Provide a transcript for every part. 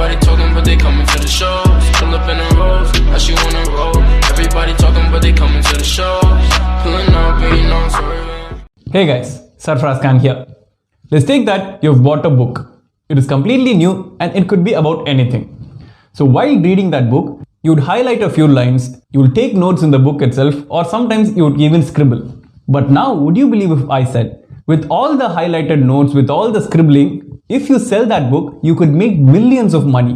Everybody talking, but they coming to the shows. Pull up in a rose, how she wanna roll. Everybody talking, but they coming to the shows. Pulling up, and you know I'm swerving. Hey guys, Sarferaaz Khaan here. Let's take that you've bought a book. It is completely new and it could be about anything. So while reading that book, you would highlight a few lines, you will take notes in the book itself, or sometimes you would even scribble. But now, would you believe if I said, with all the highlighted notes, with all the scribbling, if you sell that book, you could make millions of money.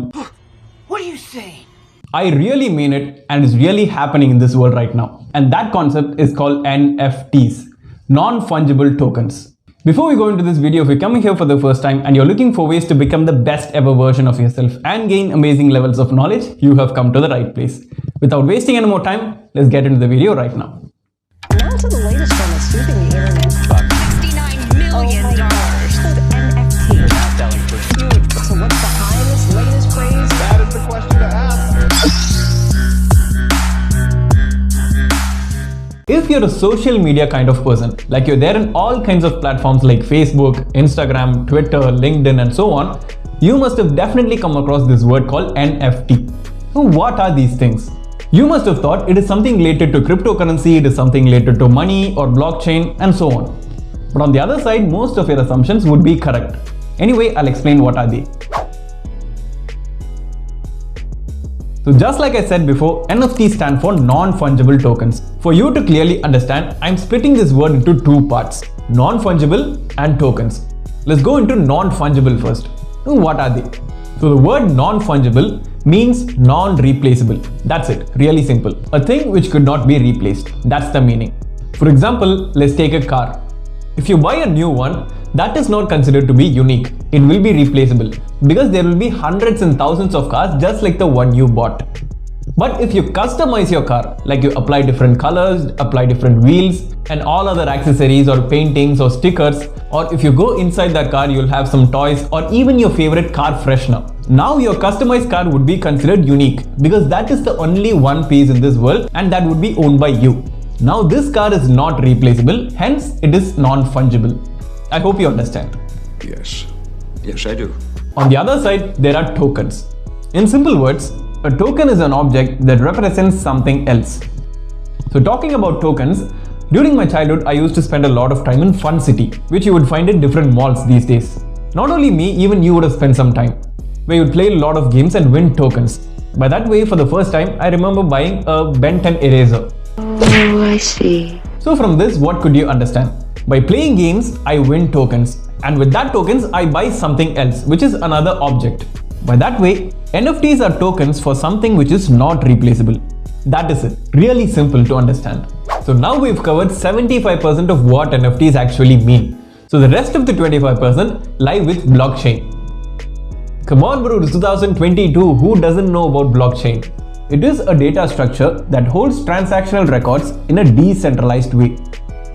What are you saying? I really mean it, and it's really happening in this world right now. And that concept is called NFTs, non-fungible tokens. Before we go into this video, if you're coming here for the first time and you're looking for ways to become the best ever version of yourself and gain amazing levels of knowledge, you have come to the right place. Without wasting any more time, let's get into the video right now. Now to the latest one that's sweeping the internet. $69 million. NFT. They're not selling for Dude, so what's the highest, latest craze? That is the question to ask. If you're a social media kind of person, like you're there in all kinds of platforms like Facebook, Instagram, Twitter, LinkedIn, and so on, you must have definitely come across this word called NFT. So what are these things? You must have thought it is something related to cryptocurrency, it is something related to money or blockchain, and so on. But on the other side, most of your assumptions would be correct. Anyway, I'll explain what are they. So just like I said before, NFTs stand for non-fungible tokens. For you to clearly understand, I'm splitting this word into two parts, non-fungible and tokens. Let's go into non-fungible first. Now, what are they? So the word non-fungible means non-replaceable. That's it, really simple. A thing which could not be replaced. That's the meaning. For example, let's take a car. If you buy a new one, that is not considered to be unique. It will be replaceable because there will be hundreds and thousands of cars just like the one you bought. But if you customize your car, like you apply different colors, apply different wheels and all other accessories or paintings or stickers, or if you go inside that car, you'll have some toys or even your favorite car freshener. Now your customized car would be considered unique because that is the only one piece in this world and that would be owned by you. Now this car is not replaceable, hence it is non-fungible. I hope you understand. Yes. Yes, I do. On the other side, there are tokens. In simple words, a token is an object that represents something else. So talking about tokens, during my childhood, I used to spend a lot of time in Fun City, which you would find in different malls these days. Not only me, even you would have spent some time, where you would play a lot of games and win tokens. By that way, for the first time, I remember buying a Ben 10 eraser. Oh, I see. So from this, what could you understand? By playing games, I win tokens. And with that tokens, I buy something else, which is another object. By that way, NFTs are tokens for something which is not replaceable. That is it. Really simple to understand. So now we've covered 75% of what NFTs actually mean. So the rest of the 25% lie with blockchain. Come on bro, it's 2022. Who doesn't know about blockchain? It is a data structure that holds transactional records in a decentralized way.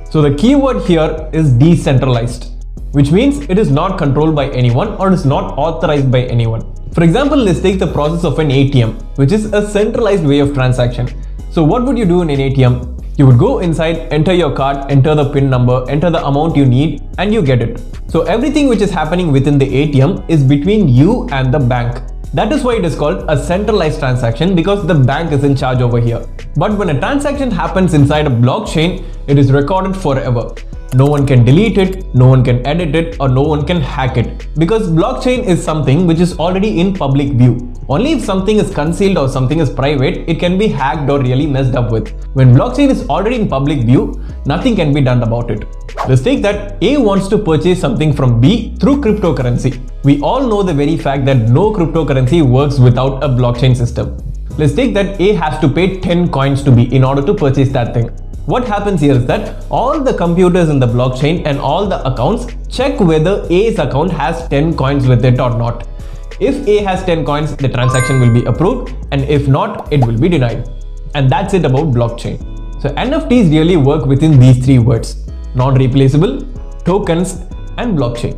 So the keyword here is decentralized, which means it is not controlled by anyone or is not authorized by anyone. For example, let's take the process of an ATM, which is a centralized way of transaction. So what would you do in an ATM? You would go inside, enter your card, enter the PIN number, enter the amount you need, and you get it. So everything which is happening within the ATM is between you and the bank. That is why it is called a centralized transaction, because the bank is in charge over here. But when a transaction happens inside a blockchain, it is recorded forever. No one can delete it, no one can edit it, or no one can hack it. Because blockchain is something which is already in public view. Only if something is concealed or something is private, it can be hacked or really messed up with. When blockchain is already in public view, nothing can be done about it. Let's take that A wants to purchase something from B through cryptocurrency. We all know the very fact that no cryptocurrency works without a blockchain system. Let's take that A has to pay 10 coins to B in order to purchase that thing. What happens here is that all the computers in the blockchain and all the accounts check whether A's account has 10 coins with it or not. If A has 10 coins, the transaction will be approved, and if not, it will be denied. And that's it about blockchain. So NFTs really work within these three words: non-replaceable, tokens, and blockchain.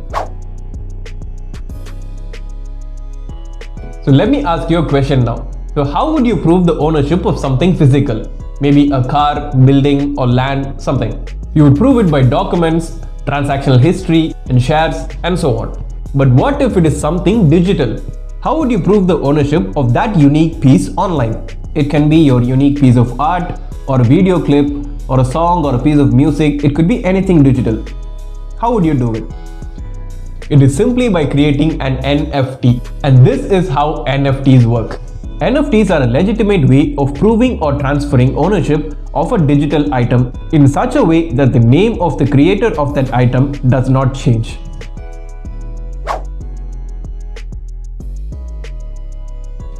So let me ask you a question now. So how would you prove the ownership of something physical? Maybe a car, building, or land, something. You would prove it by documents, transactional history, and shares, and so on. But what if it is something digital? How would you prove the ownership of that unique piece online? It can be your unique piece of art, or a video clip, or a song, or a piece of music. It could be anything digital. How would you do it? It is simply by creating an NFT. And this is how NFTs work. NFTs are a legitimate way of proving or transferring ownership of a digital item in such a way that the name of the creator of that item does not change.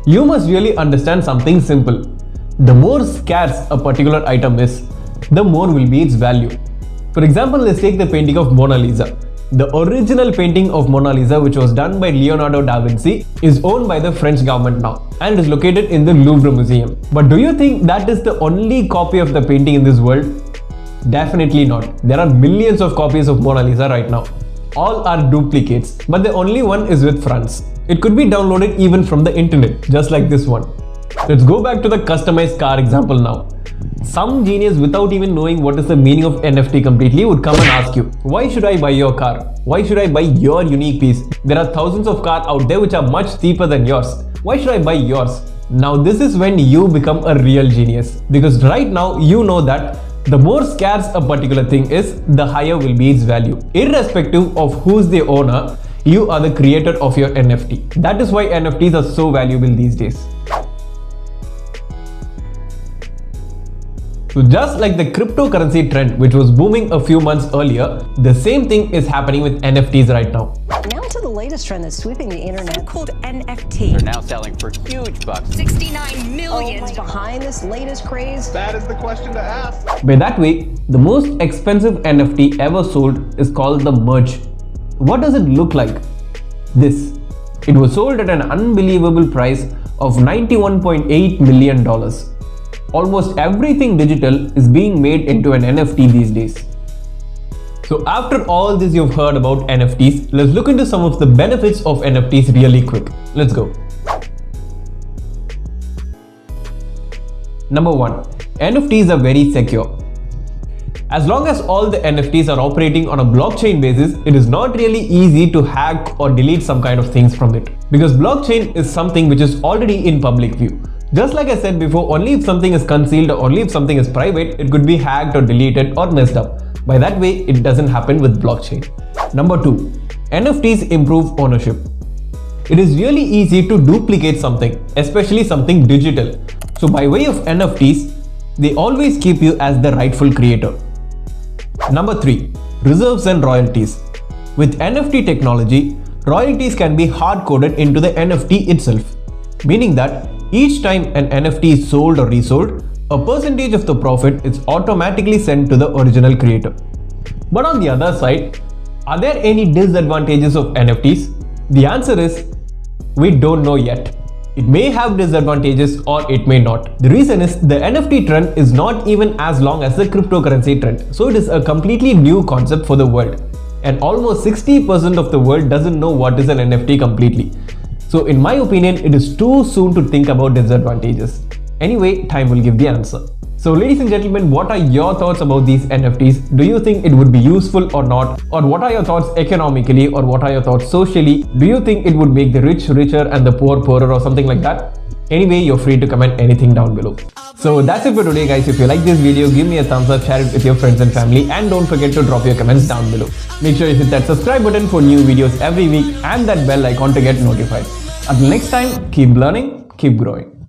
You must really understand something simple. The more scarce a particular item is, the more will be its value. For example, let's take the painting of Mona Lisa. The original painting of Mona Lisa, which was done by Leonardo da Vinci, is owned by the French government now and is located in the Louvre Museum. But do you think that is the only copy of the painting in this world? Definitely not. There are millions of copies of Mona Lisa right now. All are duplicates, but the only one is with France. It could be downloaded even from the internet, just like this one. Let's go back to the customized car example now. Some genius, without even knowing what is the meaning of NFT completely, would come and ask you, why should I buy your car? Why should I buy your unique piece? There are thousands of cars out there which are much cheaper than yours. Why should I buy yours? Now this is when you become a real genius, because right now you know that the more scarce a particular thing is, the higher will be its value. Irrespective of who's the owner, you are the creator of your NFT. That is why NFTs are so valuable these days. So just like the cryptocurrency trend, which was booming a few months earlier, the same thing is happening with NFTs right now. Now to the latest trend that's sweeping the internet. Called NFT. They're now selling for huge bucks. 69 million. Behind this latest craze. That is the question to ask. By that way, the most expensive NFT ever sold is called the Merge. What does it look like? This. It was sold at an unbelievable price of $91.8 million. Almost everything digital is being made into an NFT these days. So after all this you've heard about NFTs, let's look into some of the benefits of NFTs really quick. Let's go. Number 1. NFTs are very secure. As long as all the NFTs are operating on a blockchain basis, it is not really easy to hack or delete some kind of things from it. Because blockchain is something which is already in public view. Just like I said before, only if something is concealed or only if something is private, it could be hacked or deleted or messed up. By that way, it doesn't happen with blockchain. Number 2. NFTs improve ownership. It is really easy to duplicate something, especially something digital. So by way of NFTs, they always keep you as the rightful creator. Number 3. Reserves and royalties. With NFT technology, royalties can be hard-coded into the NFT itself, meaning that each time an NFT is sold or resold, a percentage of the profit is automatically sent to the original creator. But on the other side, are there any disadvantages of NFTs? The answer is, we don't know yet. It may have disadvantages or it may not. The reason is the NFT trend is not even as long as the cryptocurrency trend. So it is a completely new concept for the world. And almost 60% of the world doesn't know what is an NFT completely. So in my opinion, it is too soon to think about disadvantages. Anyway, time will give the answer. So ladies and gentlemen, what are your thoughts about these NFTs? Do you think it would be useful or not? Or what are your thoughts economically, or what are your thoughts socially? Do you think it would make the rich richer and the poor poorer or something like that? Anyway, you're free to comment anything down below. So that's it for today guys. If you like this video, give me a thumbs up, share it with your friends and family, and don't forget to drop your comments down below. Make sure you hit that subscribe button for new videos every week and that bell icon to get notified. Until next time, keep learning, keep growing.